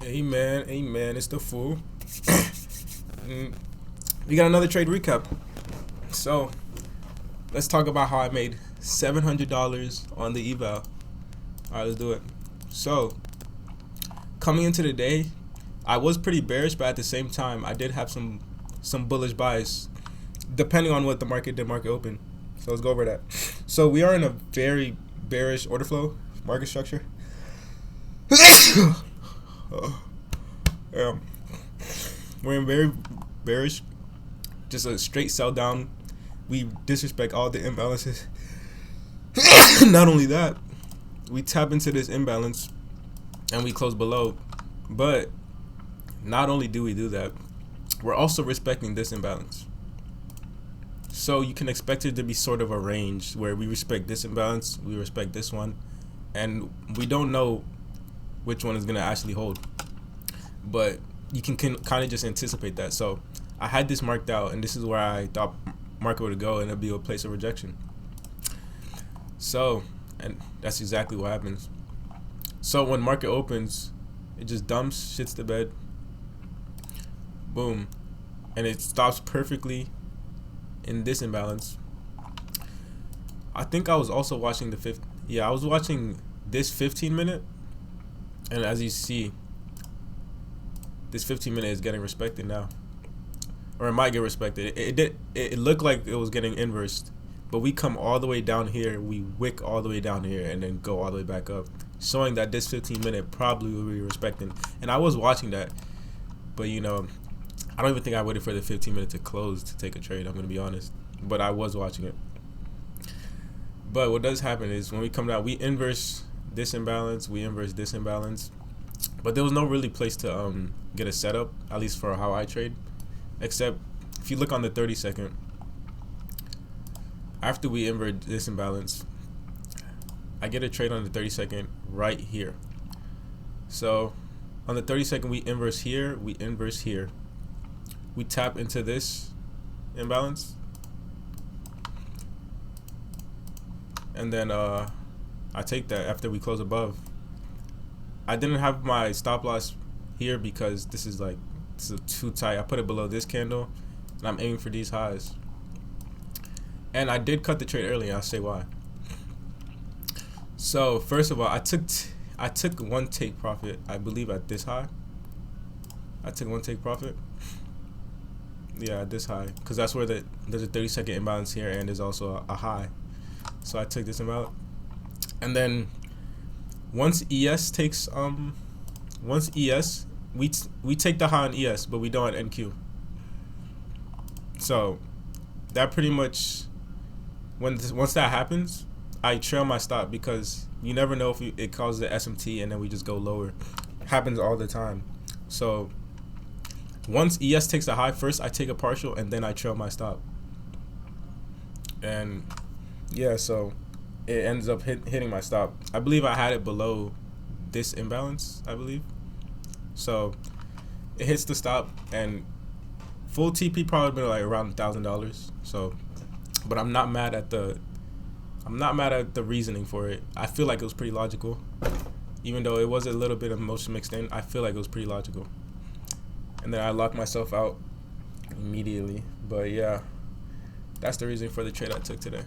Amen, amen. It's the fool. We got another trade recap. So let's talk about how I made $700 on the eval. All right, let's do it. So coming into the day, I was pretty bearish, but at the same time, I did have some bullish bias, depending on what the market did market open. So let's go over that. So we are in a very bearish order flow market structure. We're in very bearish, just a straight sell down. We disrespect all the imbalances. Not only that, we tap into this imbalance and we close below. But not only do we do that, we're also respecting this imbalance. So you can expect it to be sort of a range where we respect this imbalance, we respect this one, and we don't know which one is going to actually hold. But you can kind of just anticipate that. So I had this marked out, and this is where I thought market would go, and it'd be a place of rejection. So, and that's exactly what happens. So when market opens, it just dumps, shits the bed, boom, and it stops perfectly in this imbalance. I think I was also watching I was watching this 15-minute, and as you see, this 15-minute is getting respected now, or it might get respected. It looked like it was getting inversed, but we come all the way down here, we wick all the way down here, and then go all the way back up, showing that this 15-minute probably will be respecting. And I was watching that, but I don't even think I waited for the 15-minute to close to take a trade. I'm gonna be honest, but I was watching it. But what does happen is when we come down, we inverse this imbalance, we inverse this imbalance, but there was no really place to get a setup, at least for how I trade, except if you look on the 30-second. After we invert this imbalance, I get a trade on the 30-second right here. So on the 30-second, we inverse here, we inverse here. We tap into this imbalance, and then I take that after we close above. I didn't have my stop loss here because this is too tight. I put it below this candle, and I'm aiming for these highs. And I did cut the trade early, and I'll say why. So first of all, I took one take profit, I believe, at this high. I took one take profit. Yeah, at this high, because that's where there's a 30-second imbalance here, and there's also a high. So I took this amount, and then once ES takes we take the high on ES, but we don't at NQ. So that pretty much, once that happens, I trail my stop, because you never know if it causes the SMT and then we just go lower. It happens all the time. So once ES takes a high, first I take a partial and then I trail my stop. And yeah, so it ends up hitting my stop. I believe I had it below this imbalance, I believe. So it hits the stop, and full TP probably been like around $1,000. So, but I'm not mad at the reasoning for it. I feel like it was pretty logical, even though it was a little bit of emotion mixed in. I feel like it was pretty logical. And then I locked myself out immediately. But yeah, that's the reason for the trade I took today.